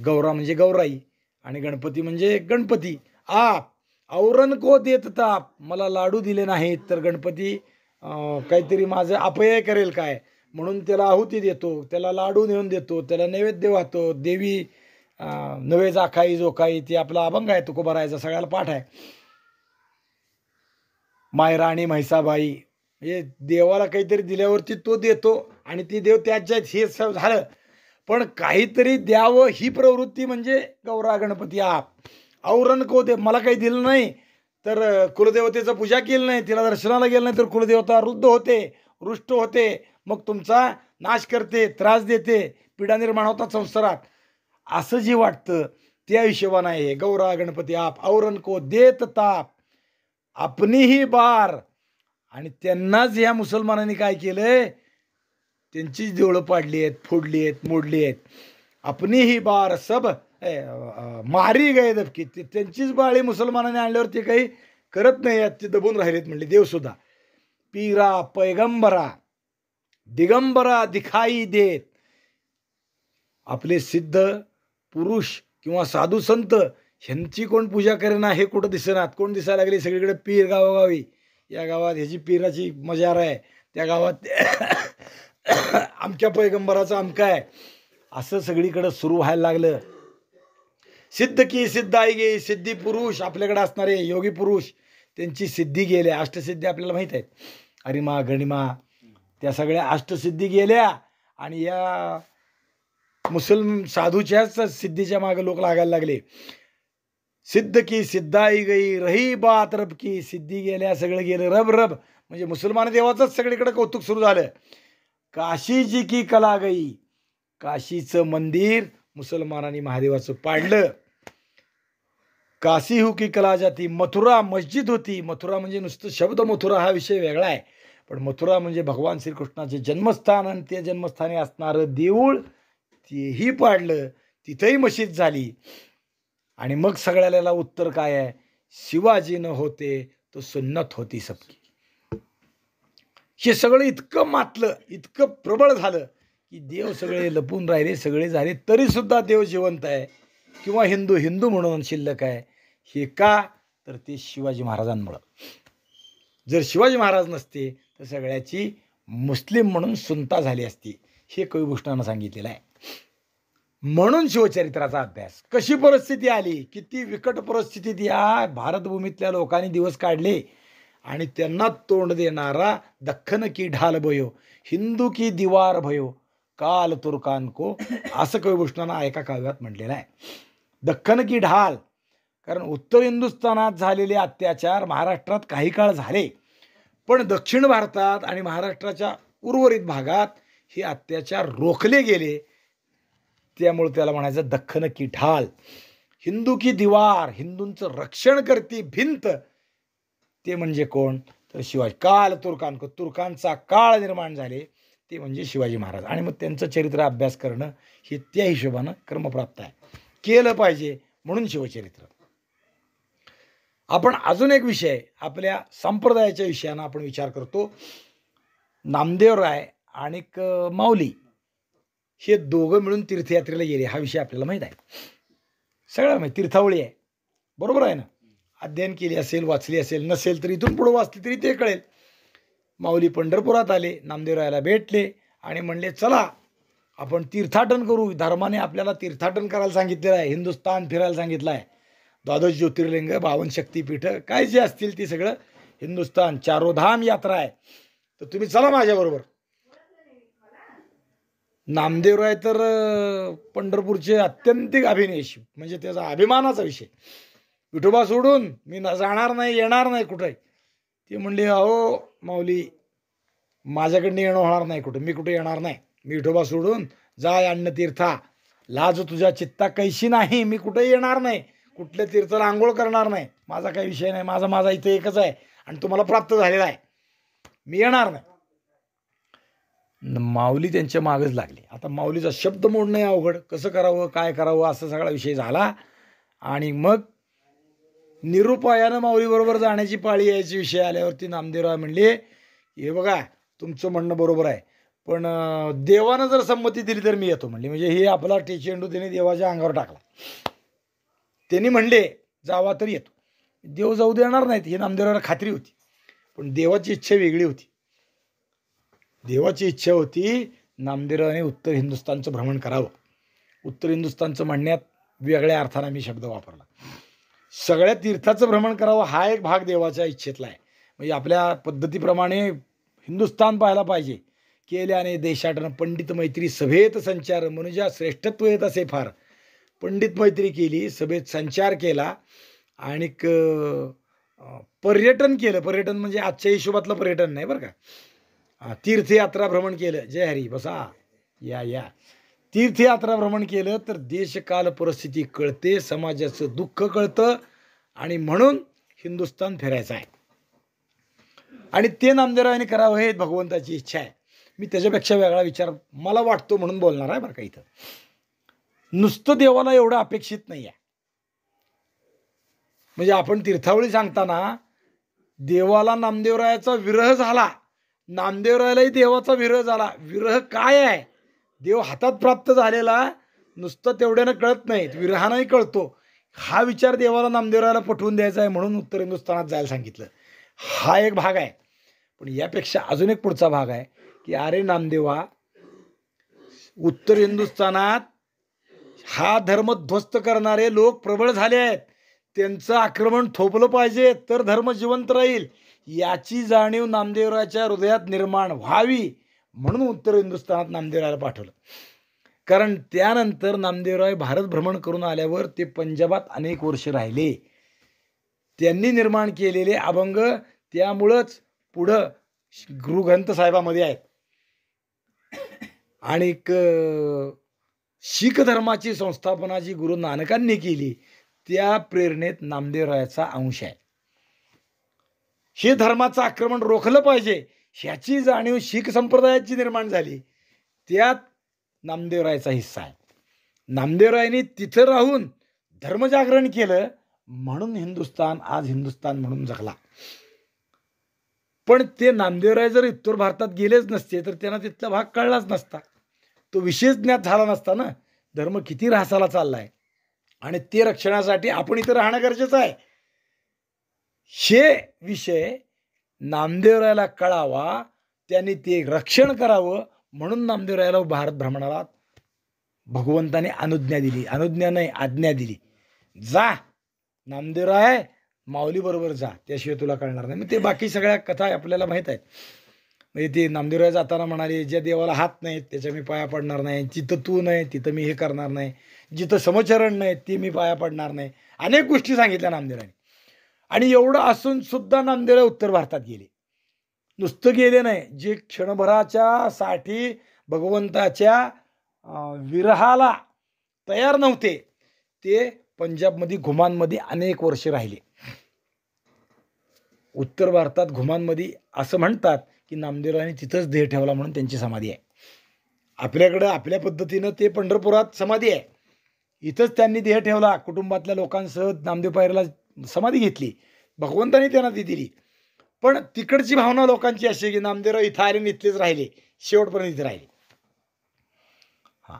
गौरा म्हणजे गौराई आणि गणपती म्हणजे गणपती. आप औरन को देत ताप, मला लाडू दिले नाहीत तर गणपती काहीतरी माझं अपयय करेल काय, म्हणून त्याला आहुती देतो, त्याला लाडू नेऊन देतो, त्याला नैवेद्य वाहतो. देवी नवे जाखाई जोखाई, ती आपला अभंग आहे तुकोबारायचा, सगळ्याला पाठ आहे. मायराणी म्हैसाबाई, म्हणजे देवाला काहीतरी दिल्यावरती तो देतो आणि ती देव त्याच्यात हे झालं, पण काहीतरी द्यावं ही प्रवृत्ती म्हणजे गौरा गणपती आप. औरन को दे, मला काही दिलं नाही तर कुलदेवतेचं पूजा केली नाही, तिला दर्शनाला गेलं नाही तर कुलदेवता रुष्ट होते, मग तुमचा नाश करते, त्रास देते, पीडा निर्माण होतात संसारात, असं जे वाटतं त्या हिशोबानं आहे गौरा गणपती आप. औरन को देत ताप अपनी ही बार, आणि त्यांनाच ह्या मुसलमानांनी काय केलंय, त्यांचीच देवळं पाडली आहेत, फोडली आहेत, मोडली आहेत. अपनी ही बार सब मारी गए दबकी, त्यांचीच बाळी मुसलमानांनी आणल्यावर ते काही करत नाही आहेत, ते दबून राहिलेत म्हणले देवसुद्धा. पीरा पैगंबरा दिगंबरा दिखाई देत, आपले सिद्ध पुरुष किंवा साधू संत ह्यांची कोण पूजा करेना हे कुठं दिसेनात. कोण दिसायला लागले सगळीकडे पीर गावोगावी, या गावात ह्याची पीराची मजार आहे, त्या गावात आमच्या पैगंबराचा अमका आहे, असं सगळीकडं सुरू व्हायला लागलं. सिद्ध की सिद्धाई गे, सिद्धी पुरुष आपल्याकडे असणारे योगी पुरुष त्यांची सिद्धी गेल्या, अष्टसिद्धी आपल्याला माहीत आहेत, अरिमा गणिमा, त्या सगळ्या अष्टसिद्धी गेल्या आणि या मुसलमान साधूच्याच सिद्धीच्या मागे लोक लागायला लागले. सिद्ध की सिद्धाई गई रही बात रब की, सिद्धी गेल्या, सगळं गेलं, रब म्हणजे मुसलमान देवाचंच सगळीकडे कौतुक सुरू झालं. काशीजी की कला गई, काशीचं मंदिर मुसलमानांनी महादेवाचं पाडलं. काशी हु की कला जाती, मथुरा मस्जिद होती, मथुरा म्हणजे नुसतं शब्द मथुरा हा विषय वेगळा आहे, पण मथुरा म्हणजे भगवान श्रीकृष्णाचे जन्मस्थान आणि ते जन्मस्थानी असणारं देऊळ तेही पाडलं, तिथंही मशीद झाली. आणि मग सगळ्याला उत्तर काय आहे, शिवाजी न होते तो सुन्नत होती सबकी. हे सगळं इतकं मातलं, इतकं प्रबळ झालं की देव सगळे लपून राहिले, सगळे झाले, तरी सुद्धा देव जिवंत आहे किंवा हिंदू हिंदू म्हणून शिल्लक आहे. हे का, तर ते शिवाजी महाराजांमुळं. जर शिवाजी महाराज नसते तर सगळ्याची मुस्लिम म्हणून सुनता झाली असती, हे कविभूषणानं सांगितलेलं आहे. म्हणून शिवचरित्राचा अभ्यास. कशी परिस्थिती आली, किती विकट परिस्थितीत या भारतभूमीतल्या लोकांनी दिवस काढले आणि त्यांना तोंड देणारा दख्खन की ढाल भयो, हिंदू की दीवार भयो, काल तुर्कान को, असं कविभूषणानं एका काव्यात म्हटलेलं आहे. दख्खन की ढाल, कारण उत्तर हिंदुस्थानात झालेले अत्याचार महाराष्ट्रात काही काळ झाले, पण दक्षिण भारतात आणि महाराष्ट्राच्या उर्वरित भागात हे अत्याचार रोखले गेले. त्यामुळे त्याला म्हणायचं दख्खन की ढाल. हिंदू की दिवार, हिंदूंचं रक्षण करती भिंत, ते म्हणजे कोण, तर शिवाजी. काल तुर्कांक, तुर्कांचा काळ निर्माण झाले ते म्हणजे शिवाजी महाराज. आणि मग त्यांचं चरित्र अभ्यास करणं हे त्या हिशोबानं कर्मप्राप्त आहे, केलं पाहिजे, म्हणून शिवचरित्र. आपण अजून एक विषय, आपल्या संप्रदायाच्या विषयानं आपण विचार करतो. नामदेवराय आणि माऊली हे दोघं मिळून तीर्थयात्रेला गेले, हा विषय आपल्याला माहीत आहे, सगळ्याला माहीत. तीर्थावळी आहे, बरोबर आहे ना, अध्ययन केली असेल, वाचली असेल, नसेल तर इथून पुढं वाचली तरी ते कळेल. माऊली पंढरपुरात आले, नामदेवरायाला भेटले आणि म्हणले चला आपण तीर्थाटन करू. धर्माने आपल्याला तीर्थाटन करायला सांगितलेलं आहे, हिंदुस्थान फिरायला सांगितलं आहे. 12 ज्योतिर्लिंग, 52 शक्तिपीठं, काय जे असतील ते सगळं हिंदुस्थान, चारोधाम यात्रा आहे, तर तुम्ही चला माझ्याबरोबर. नामदेवराय तर पंढरपूरचे अत्यंतिक अभिनेश, म्हणजे त्याचा अभिमानाचा विषय. विठोबा सोडून मी जाणार नाही, येणार नाही कुठे. ते म्हणले अहो माऊली, माझ्याकडनं येणं होणार नाही कुठं, मी कुठे येणार नाही, मी विठोबा सोडून जाय अन्न तीर्था, लाज तुझ्या चित्ता कैशी नाही, मी कुठे येणार नाही, कुठल्या तीर्थाला आंघोळ करणार नाही, माझा काही विषय नाही, माझा इथे एकच आहे आणि तुम्हाला प्राप्त झालेला आहे, मी येणार नाही. माऊली त्यांच्या मागच लागली. आता माऊलीचा शब्द मोडणं अवघड, कसं करावं, काय करावं, असा सगळा विषय झाला. आणि मग निरुपायानं माऊलीबरोबर जाण्याची पाळी यायची विषय आल्यावरती नामदेवराव म्हणले, हे बघा तुमचं म्हणणं बरोबर आहे, पण देवानं जर संमती दिली तर मी येतो म्हणले. म्हणजे हे आपला टेचेंडू त्याने देवाच्या अंगावर टाकला. त्यांनी म्हणले जावा तर येतो. देव जाऊ देणार नाहीत हे नामदेवराला खात्री होती, पण देवाची इच्छा वेगळी होती. देवाची इच्छा होती नामदेवरावाने उत्तर हिंदुस्थानचं भ्रमण करावं. उत्तर हिंदुस्थानचं म्हणण्यात वेगळ्या अर्थाने मी शब्द वापरला. सगळ्या तीर्थाचं भ्रमण करावं हा एक भाग देवाच्या इच्छेतला आहे. म्हणजे आपल्या पद्धतीप्रमाणे हिंदुस्थान पाहायला पाहिजे. केल्याने देशाटन पंडित मैत्री सभेत संचार, मनुजा श्रेष्ठत्व येत असे फार. पंडित मैत्री केली, सभेत संचार केला आणि पर्यटन केलं. पर्यटन म्हणजे आजच्या हिशोबातलं पर्यटन नाही बरं का, तीर्थयात्रा भ्रमण केलं. जय हरी, बसा, या तीर्थयात्रा भ्रमण केलं तर देशकाल परिस्थिती कळते, समाजाचं दुःख कळतं आणि म्हणून हिंदुस्थान फिरायचं आहे. आणि ते नामदेवरावांनी करावं हे भगवंताची इच्छा आहे. मी त्याच्यापेक्षा वेगळा विचार मला वाटतो म्हणून बोलणार आहे बरं का. इथं नुसतं देवाला एवढं अपेक्षित नाही आहे. म्हणजे आपण तीर्थावळी सांगताना देवाला नामदेवरायाचा विरह झाला, नामदेवरायालाही देवाचा विरह झाला. विरह काय आहे, देव हातात प्राप्त झालेला नुसतं तेवढ्यानं कळत नाही, विरहानंही कळतो. हा विचार देवाला नामदेवरायाला पटवून द्यायचा आहे म्हणून उत्तर हिंदुस्थानात जायला सांगितलं. हा एक भाग आहे. पण यापेक्षा अजून एक पुढचा भाग आहे की अरे नामदेवा, उत्तर हिंदुस्थानात हा धर्म ध्वस्त करणारे लोक प्रबळ झाले आहेत, त्यांचं आक्रमण थोपलं पाहिजे तर धर्म जिवंत राहील, याची जाणीव नामदेवरायाच्या हृदयात निर्माण व्हावी म्हणून उत्तर हिंदुस्थानात नामदेवरायाला पाठवलं. कारण त्यानंतर नामदेवराय भारत भ्रमण करून आल्यावर ते पंजाबात अनेक वर्ष राहिले. त्यांनी निर्माण केलेले अभंग त्यामुळंच पुढं गुरुग्रंथ साहेबामध्ये आहेत. आणि शीख धर्माची संस्थापना जी गुरु नानकांनी केली त्या प्रेरणेत नामदेवरायाचा अंश आहे. हे धर्माचं आक्रमण रोखलं पाहिजे ह्याची जाणीव शीख संप्रदायाची निर्माण झाली, त्यात नामदेवरायचा हिस्सा आहे. नामदेवरायांनी तिथं राहून धर्मजागरण केलं, म्हणून हिंदुस्थान आज हिंदुस्थान म्हणून जगला. पण ते नामदेवराय जर उत्तर भारतात गेलेच नसते तर त्यांना तिथला भाग कळलाच नसता, तो विशेष ज्ञात झाला नसता ना. धर्म किती ऱ्हासाला चाललाय आणि ते रक्षणासाठी आपण इथं राहणं गरजेचं आहे. हे विषय नामदेवरायाला कळावा, त्यांनी ते रक्षण करावं, म्हणून नामदेवरायाला भारत भ्रमणाला भगवंताने अनुज्ञा दिली. अनुज्ञा नाही, आज्ञा दिली. जा नामदेवराय, माऊली बरोबर जा, त्याशिवाय तुला कळणार नाही. मग ते बाकी सगळ्या कथा आपल्याला माहीत आहेत. म्हणजे ते नामदेवराय जाताना म्हणाले, ज्या देवाला हात नाहीत त्याच्या मी पाया पडणार नाही, जिथं तू नाही तिथं मी हे करणार नाही, जिथं समचरण नाही ते मी पाया पडणार नाही. अनेक गोष्टी सांगितल्या नामदेवरायने. आणि एवढं असून सुद्धा नामदेवराय उत्तर भारतात गेले. नुसतं गेले नाही, जे क्षणभराच्या साठी भगवंताच्या विरहाला तयार नव्हते, ते पंजाबमध्ये घुमानमध्ये अनेक वर्षे राहिले. उत्तर भारतात घुमानमध्ये असं म्हणतात की नामदेवरायांनी तिथंच देह ठेवला म्हणून त्यांची समाधी आहे. आपल्याकडं आपल्या पद्धतीनं ते पंढरपुरात समाधी आहे, इथंच त्यांनी देह ठेवला. कुटुंबातल्या लोकांसह नामदेव पायरीला समाधी घेतली, भगवंतांनी त्यांना ती दिली. पण तिकडची भावना लोकांची अशी की नामदेवराव इथं आले आणि इथलेच राहिले, शेवटपर्यंत इथे राहिले. हां,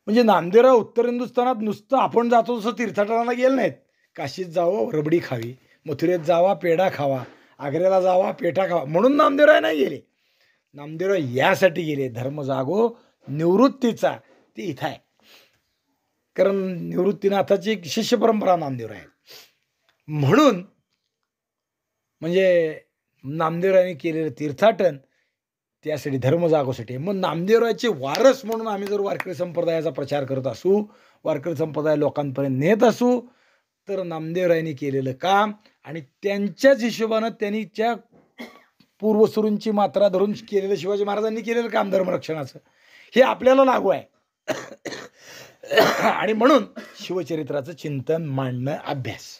म्हणजे नामदेवराव उत्तर हिंदुस्थानात नुसतं आपण जातो तसं तीर्थाटनाला गेले नाहीत. काशीत जावं रबडी खावी, मथुरेत जावा पेढा खावा, आग्र्याला जावा पेठा खावा, म्हणून नामदेवराय नाही गेले. नामदेवराय यासाठी गेले, धर्म जागो निवृत्तीचा, ते इथं आहे. कारण निवृत्तीनाथाची एक शिष्य परंपरा नामदेवराय आहे. म्हणून म्हणजे नामदेवरायांनी केलेलं तीर्थाटन त्यासाठी धर्म जागोसाठी. मग नामदेवरायाचे वारस म्हणून आम्ही जर वारकरी संप्रदायाचा प्रचार करत असू, वारकरी संप्रदाय लोकांपर्यंत नेत असू, तर नामदेवरायांनी केलेलं काम आणि त्यांच्याच हिशोबानं त्यांनी त्या पूर्वसुरूंची मात्रा धरून केलेलं, शिवाजी महाराजांनी केलेलं काम धर्मरक्षणाचं, हे आपल्याला लागू आहे. आणि म्हणून शिवचरित्राचं चिंतन, मांडणं, अभ्यास.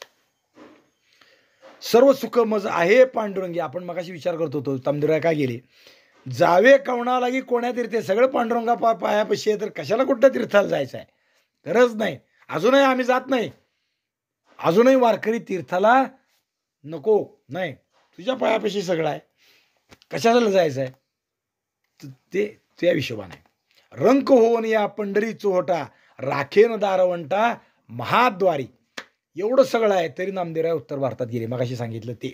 सर्व सुख मज आहे पांडुरंगी. आपण मगाशी विचार करत होतो नामदेवराय काय गेले, जावे कवणा लागी कोण्या तीर्थे, सगळं पांडुरंगा पायापाशी आहे, तर कशाला कुठल्या तीर्थाला जायचं आहे, गरज नाही. अजूनही आम्ही जात नाही, अजूनही वारकरी तीर्थाला नको नाही, तुझ्या पायापाशी सगळं आहे, कशाला जायचं आहे. ते त्या हिशोबाने रंक होऊन या पंढरी चोहटा, राखेन दारवंटा महाद्वारी, एवढं सगळं आहे तरी नामदेवराय उत्तर भारतात गेले. मगाशी सांगितलं ते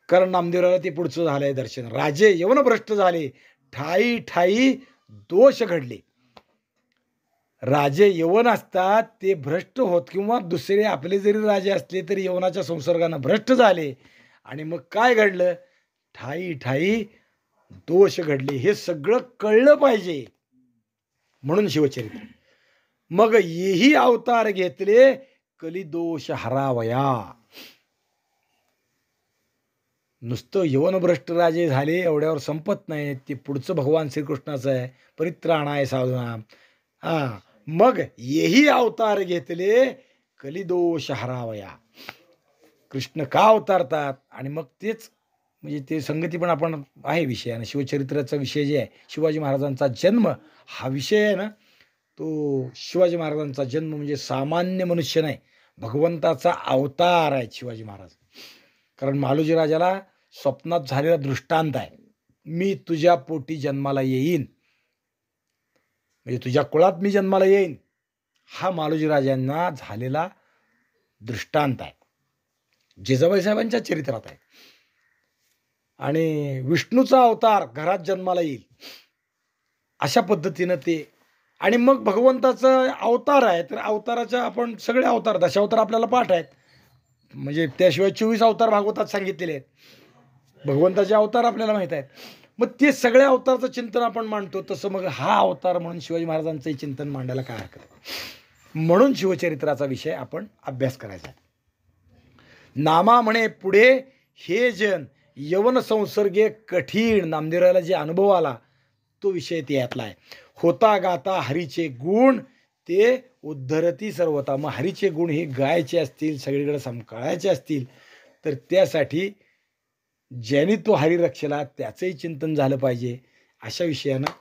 कारण नामदेवरायला ते पुढचं झालंय दर्शन. राजे यवन भ्रष्ट झाले, ठाई ठाई दोष घडले. राजे यवन असतात ते भ्रष्ट होत, किंवा दुसरे आपले जरी राजे असले तरी यवनाच्या संसर्गानं भ्रष्ट झाले. आणि मग काय घडलं, ठाई ठाई दोष घडले. हे सगळं कळलं पाहिजे म्हणून शिवचरित्र. मग येही अवतार घेतले, कलिदोष हरावया. नुसतं यवनभ्रष्ट राजे झाले एवढ्यावर संपत नाही, ते पुढचं भगवान श्रीकृष्णाचं आहे, परित्राणाय साधूनाम. मग येही अवतार घेतले, कलिदोष हरावया. कृष्ण का अवतारतात, आणि मग तेच म्हणजे ते संगती पण आपण आहे विषय. आणि शिवचरित्राचा विषय जे आहे, शिवाजी महाराजांचा जन्म हा विषय आहे ना, तो शिवाजी महाराजांचा जन्म म्हणजे सामान्य मनुष्य नाही, भगवंताचा अवतार आहे शिवाजी महाराज. कारण मालोजी राजाला स्वप्नात झालेला दृष्टांत आहे, मी तुझ्या पोटी जन्माला येईन, म्हणजे तुझ्या कुळात मी जन्माला येईन, हा मालोजी राजांना झालेला दृष्टांत आहे, जिजाबाई साहेबांच्या चरित्रात आहे. आणि विष्णूचा अवतार घरात जन्माला येईल अशा पद्धतीनं ते. आणि मग भगवंताचा अवतार आहे, तर अवताराच्या आपण सगळे अवतार, दशावतार आपल्याला पाठ आहेत, म्हणजे त्याशिवाय 24 अवतार भागवतात सांगितलेले आहेत. भगवंताचे अवतार आपल्याला माहीत आहेत. मग ते सगळ्या अवताराचं चिंतन आपण मांडतो, तसं मग हा अवतार म्हणून शिवाजी महाराजांचंही चिंतन मांडायला काय हरकत. म्हणून शिवचरित्राचा विषय आपण अभ्यास करायचा आहे. नामा म्हणे पुढे हे जन यवन संसर्गे कठीण. नामदेवरायाला जे अनुभव आला तो विषय ते यातला आहे. होता गाता हरीचे गुण ते उद्धरती सर्वता. मग हरीचे गुण हे गायचे असतील, सगळीकडे समकाळायचे असतील, तर त्यासाठी ज्यांनी तो हरी रक्षला त्याचंही चिंतन झालं पाहिजे, अशा विषयानं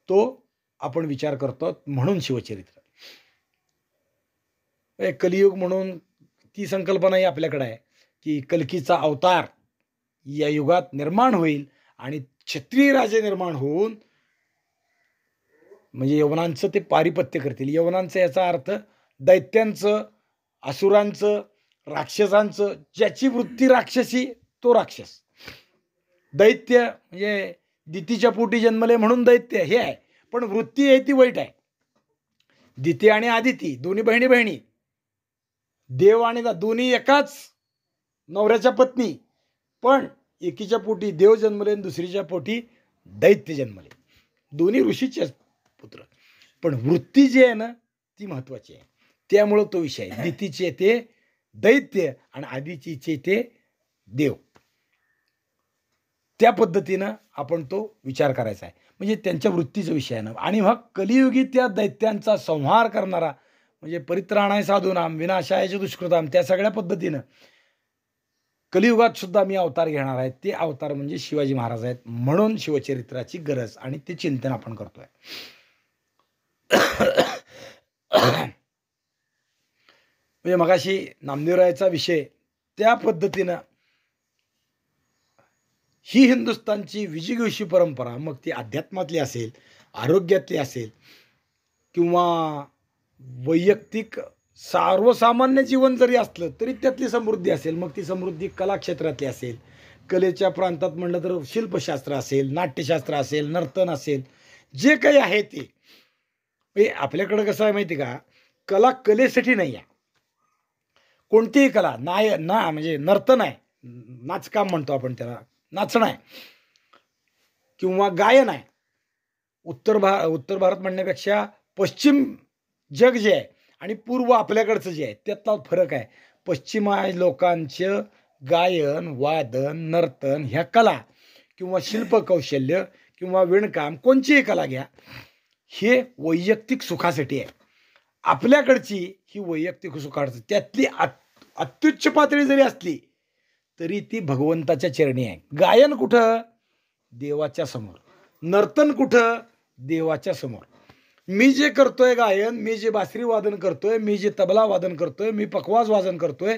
तो आपण विचार करतो. म्हणून शिवचरित्र कलियुग म्हणून ती संकल्पनाही आपल्याकडे आहे की कल्कीचा अवतार या युगात निर्माण होईल आणि क्षत्रिय राजे निर्माण होऊन म्हणजे यवनांचं ते पारिपत्य करतील. यवनांचं याचा अर्थ दैत्यांचं, असुरांचं, राक्षसांचं, ज्याची वृत्ती राक्षसी तो राक्षस. दैत्य म्हणजे दितीच्या पोटी जन्मले म्हणून दैत्य हे आहे, पण वृत्ती आहे ती वाईट आहे. दिती आणि आदिती दोन्ही बहिणी बहिणी, देव आणि दोन्ही एकाच नवऱ्याच्या पत्नी, पण एकीच्या पोटी देव जन्मले आणि दुसरीच्या पोटी दैत्य जन्मले. दोन्ही ऋषीचे पुत्र, पण वृत्ती जी आहे ना ती महत्वाची आहे. त्यामुळं तो विषय दितीचे ते दैत्य आणि आदितीचे ते देव. त्या पद्धतीनं आपण तो विचार करायचा आहे, म्हणजे त्यांच्या वृत्तीचा विषय आहे ना. आणि मग कलियुगी त्या दैत्यांचा संहार करणारा म्हणजे परित्राणाय साधूनाम विनाशाय च दुष्कृताम, त्या सगळ्या पद्धतीनं कलियुगात सुद्धा मी अवतार घेणार आहे. ते अवतार म्हणजे शिवाजी महाराज आहेत. म्हणून शिवचरित्राची गरज आणि ते चिंतन आपण करतोय. म्हणजे मगाशी नामदेवरायाचा विषय त्या पद्धतीनं ही हिंदुस्थानची विजिगीषी परंपरा, मग ती अध्यात्मातली असेल, आरोग्यातली असेल, किंवा वैयक्तिक सर्वसामान्य जीवन जरी असलं तरी त्यातली समृद्धी असेल. मग ती समृद्धी कला क्षेत्रातली असेल, कलेच्या प्रांतात म्हणलं तर शिल्पशास्त्र असेल, नाट्यशास्त्र असेल, नर्तन असेल, जे काही आहे ते. आपल्याकडं कसं आहे माहिती का, कला कलेसाठी नाही आहे. कोणतीही कला म्हणजे नर्तन आहे, नाचकाम म्हणतो आपण त्याला, नाचणं आहे किंवा गायन आहे. उत्तर भारत म्हणण्यापेक्षा पश्चिम जग जे आहे आणि पूर्व आपल्याकडचं जे आहे त्यातला फरक आहे. पश्चिमा लोकांचं गायन, वादन, नर्तन ह्या कला किंवा शिल्पकौशल्य किंवा विणकाम, कोणचीही कला घ्या, हे वैयक्तिक सुखासाठी आहे. आपल्याकडची ही वैयक्तिक सुखासाठी, त्यातली अत्युच्च पातळी जरी असली तरी ती भगवंताच्या चरणी आहे. गायन कुठं? देवाच्या समोर. नर्तन कुठं? देवाच्या समोर. मी जे करतोय गायन, मी जे बासरी वादन करतोय, मी जे तबला वादन करतोय, मी पखवाज वादन करतोय,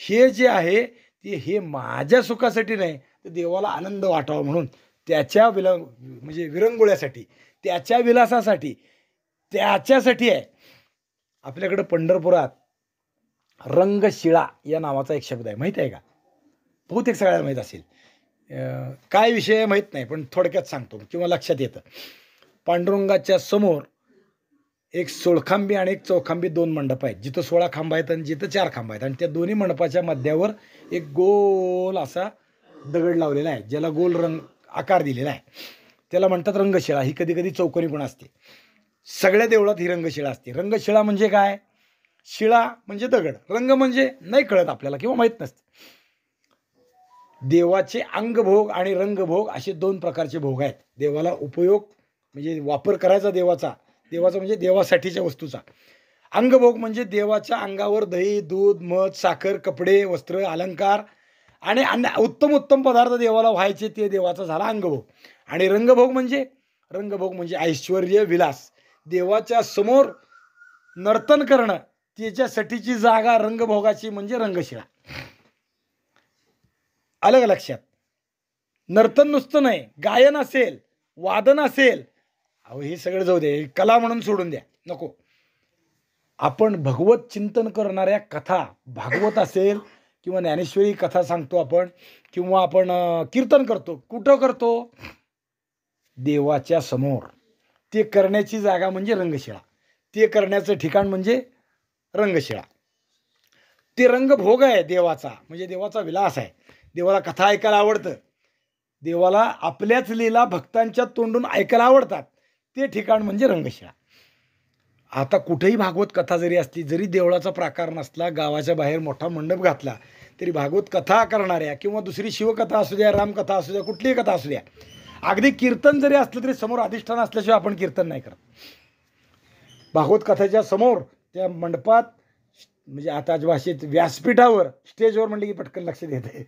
हे जे आहे ते हे माझ्या सुखासाठी नाही, तर देवाला आनंद वाटावा म्हणून, त्याच्या म्हणजे विरंगुळ्यासाठी, त्याच्या विलासासाठी, त्याच्यासाठी आहे. आपल्याकडं पंढरपुरात रंगशिळा या नावाचा एक शब्द आहे, माहीत आहे का? बहुतेक सगळ्याला माहीत असेल. काय विषय माहीत नाही, पण थोडक्यात सांगतो किंवा लक्षात येतं. पांडुरंगाच्या समोर एक 16 खांबी आणि एक चौखांबी 2 मंडप आहेत, जिथं 16 खांब आहेत आणि जिथं 4 खांब आहेत. आणि त्या दोन्ही मंडपाच्या मध्यावर एक गोल असा दगड लावलेला आहे, ज्याला गोल रंग आकार दिलेला आहे. त्याला म्हणतात रंगशिळा. ही कधी कधी चौकोनी पण असते. सगळ्या देवळात ही रंगशिळा असते. रंगशिळा म्हणजे काय? शिळा म्हणजे दगड, रंग म्हणजे नाही कळत आपल्याला किंवा माहीत नसतं. देवाचे अंगभोग आणि रंगभोग असे 2 प्रकारचे भोग आहेत. देवाला उपयोग म्हणजे वापर करायचा देवाचा म्हणजे देवासाठीच्या वस्तूचा. अंगभोग म्हणजे देवाच्या अंगावर दही, दूध, मध, साखर, कपडे, वस्त्र, अलंकार आणि उत्तम उत्तम पदार्थ देवाला व्हायचे, ते देवाचा झाला अंगभोग. आणि रंगभोग म्हणजे ऐश्वर्य, विलास. देवाच्या समोर नर्तन करणं, त्याच्यासाठीची जागा रंगभोगाची म्हणजे रंगशिळा. अलग लक्षात. नर्तन नुसतं नाही, गायन असेल, वादन असेल, अहो हे सगळं जाऊ दे, कला म्हणून सोडून द्या, नको. आपण भगवत चिंतन करणाऱ्या कथा, भागवत असेल किंवा ज्ञानेश्वरी कथा सांगतो आपण, किंवा आपण कीर्तन करतो, कुठं करतो? देवाच्या समोर. ते करण्याची जागा म्हणजे रंगशिळा, ते करण्याचं ठिकाण म्हणजे रंगशिळा. ते रंगभोग आहे देवाचा, म्हणजे देवाचा विलास आहे. देवाला कथा ऐकायला आवडतं, देवाला आपल्याच लीला भक्तांच्या तोंडून ऐकायला आवडतात, ते ठिकाण म्हणजे रंगशिळा. आता कुठेही भागवत कथा जरी असली, जरी देवळाचा प्राकार नसला, गावाच्या बाहेर मोठा मंडप घातला, तरी भागवत कथा करणाऱ्या किंवा दुसरी शिवकथा असू द्या, रामकथा असू द्या, कुठलीही कथा असू द्या, अगदी कीर्तन जरी असलं तरी समोर अधिष्ठान असल्याशिवाय आपण कीर्तन नाही करत. भागवत कथेच्या समोर त्या मंडपात, म्हणजे आता भाषेत व्यासपीठावर, स्टेजवर म्हणले की पटकन लक्षात येते,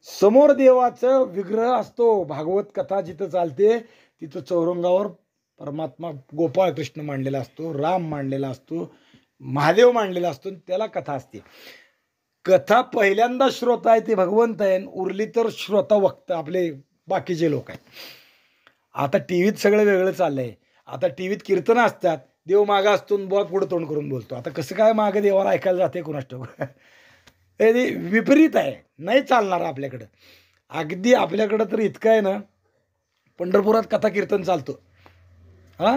समोर देवाचं विग्रह असतो. भागवत कथा जिथं चालते तिथं चौरंगावर परमात्मा गोपाळ कृष्ण मांडलेला असतो, राम मांडलेला असतो, महादेव मांडलेला असतो, त्याला कथा असते. कथा पहिल्यांदा श्रोता आहे ते भगवंत आहे, उरली तर श्रोता वक्ता आपले बाकीचे लोक आहेत. आता टी व्हीत सगळं वेगळं चाललंय. आता टी व्हीत कीर्तनं असतात, देव मागा असतो बुवा पुढं तोंड करून बोलतो. आता कसं काय मागं देवाला ऐकायला जाते कुणास ठाऊक. हे विपरीत आहे, नाही चालणार आपल्याकडं. अगदी आपल्याकडं तर इतकं आहे ना, पंढरपुरात कथा कीर्तन चालतं. हां,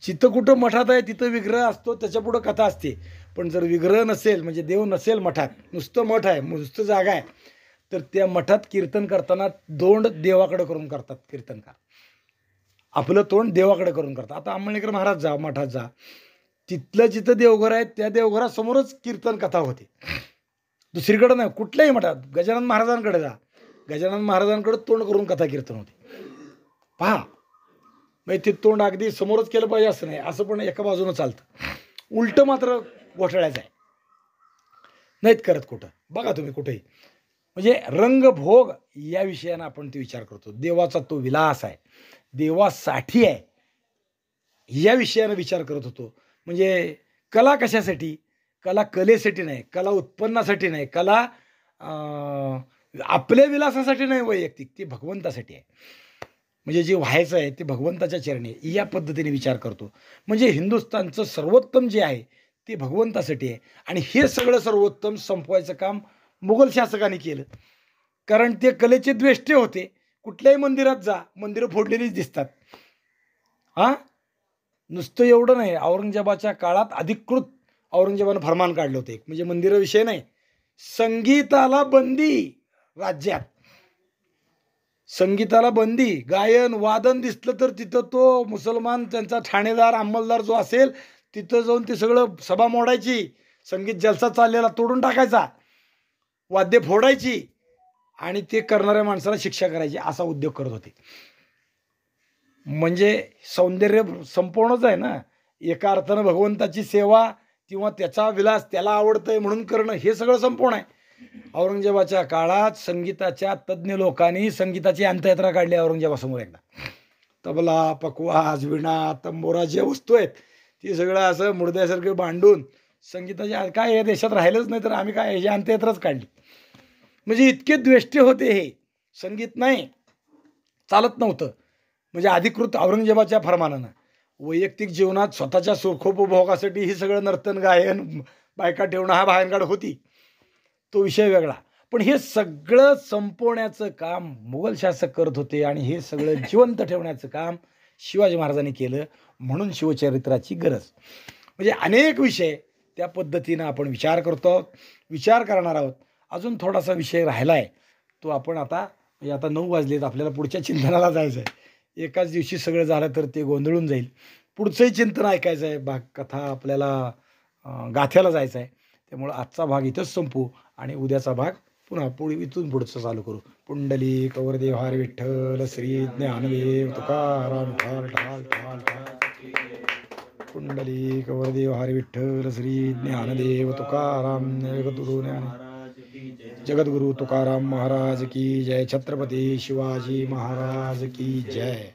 जिथं कुठं मठात आहे तिथं विग्रह असतो, त्याच्या पुढं कथा असते. पण जर विग्रह नसेल म्हणजे देव नसेल मठात, नुसतं मठ आहे, नुसतं जागा आहे, तर त्या मठात कीर्तन करताना तोंड देवाकडे करून करतात कीर्तनकार. आपलं तोंड देवाकडे करून करतात. आता अंमळनेकर महाराज जा, मठात जा, तिथलं जिथं देवघर आहे त्या देवघरासमोरच कीर्तन कथा होते. दुसरीकडं नाही, कुठल्याही मठात. गजानन महाराजांकडे जा, गजानन महाराजांकडे तोंड करून कथा कीर्तन होते. पहा, म्हणजे ते तोंड अगदी समोरच केलं पाहिजे असं नाही, असं पण एका बाजूनं चालतं. उलटं मात्र घोटाळ्याचं आहे, नाहीत करत कुठं. बघा तुम्ही कुठेही. म्हणजे रंगभोग या विषयानं आपण ते विचार करतो. देवाचा तो विलास आहे, देवासाठी आहे, या विषयानं विचार करत होतो. म्हणजे कला कशासाठी? कला कलेसाठी नाही, कला उत्पन्नासाठी नाही, कला आपल्या विलासासाठी नाही वैयक्तिक, ती भगवंतासाठी आहे. म्हणजे जे व्हायचं आहे ते भगवंताच्या चरणी, या पद्धतीने विचार करतो. म्हणजे हिंदुस्थानचं सर्वोत्तम जे आहे ते भगवंतासाठी आहे. आणि हे सगळं सर्वोत्तम संपवायचं काम मुघल शासकाने केलं. कारण ते कलेचे द्वेष्टे होते. कुठल्याही मंदिरात जा, मंदिरं फोडलेलीच दिसतात. हां, नुसतं एवढं नाही, औरंगजेबाच्या काळात अधिकृत औरंगजेबानं फरमान काढलं होतं एक, म्हणजे मंदिराविषयी नाही, संगीताला बंदी राज्यात. संगीताला बंदी, गायन वादन दिसलं तर तिथं तो मुसलमान त्यांचा ठाणेदार अंमलदार जो असेल तिथं जाऊन ते सगळं सभा मोडायची, संगीत जलसा चाललेला तोडून टाकायचा, वाद्य फोडायची आणि ते करणाऱ्या माणसाला शिक्षा करायची, असा उद्योग करत होते. म्हणजे सौंदर्य संपवणंच आहे ना. एका अर्थानं भगवंताची सेवा किंवा त्याचा विलास त्याला आवडतंय म्हणून करणं, हे सगळं संपवणं आहे. औरंगजेबाच्या काळात संगीताच्या तज्ज्ञ लोकांनी संगीताची अंत्ययात्रा काढली औरंगजेबासमोर एकदा. तबला, पखवाज, विणा, तंबोरा जे वस्तू आहेत ती सगळं असं मुडद्यासारखं मांडून संगीताच्या काय या देशात राहिलंच नाही तर आम्ही काय ह्याची अंत्ययात्राच काढली. म्हणजे इतके द्वेष्टे होते हे. संगीत नाही चालत नव्हतं. म्हणजे अधिकृत औरंगजेबाच्या फरमानानं वैयक्तिक जीवनात स्वतःच्या सुखोपभोगासाठी ही सगळं नर्तन गायन बायका ठेवणं हा भानगड होती, तो विषय वेगळा. पण हे सगळं संपवण्याचं काम मुघल शासक करत होते आणि हे सगळं जिवंत ठेवण्याचं काम शिवाजी महाराजांनी केलं. म्हणून शिवचरित्राची गरज. म्हणजे अनेक विषय त्या पद्धतीनं आपण विचार करतो आहोत, विचार करणार आहोत. अजून थोडासा विषय राहिला आहे, तो आपण आता म्हणजे आता 9 वाजलेत, आपल्याला पुढच्या चिंतनाला जायचं आहे. एकाच दिवशी सगळं झालं तर ते गोंधळून जाईल. पुढचंही चिंतन ऐकायचं आहे, कथा आपल्याला गाथ्याला जायचं आहे. त्यामुळं आजचा भाग इथंच संपू आणि उद्याचा भाग पुन्हा इथून पुढचं चालू करू. पुंडलिक वरदेव हरी विठ्ठल श्री ज्ञानदेव तुकाराम ठाल ठाल ठाल ठाल. पुंडलिक वरदेव हरी विठ्ठल श्री ज्ञानदेव तुकाराम जगद्गुरु तुकाराम महाराज की जय. छत्रपती शिवाजी महाराज की जय.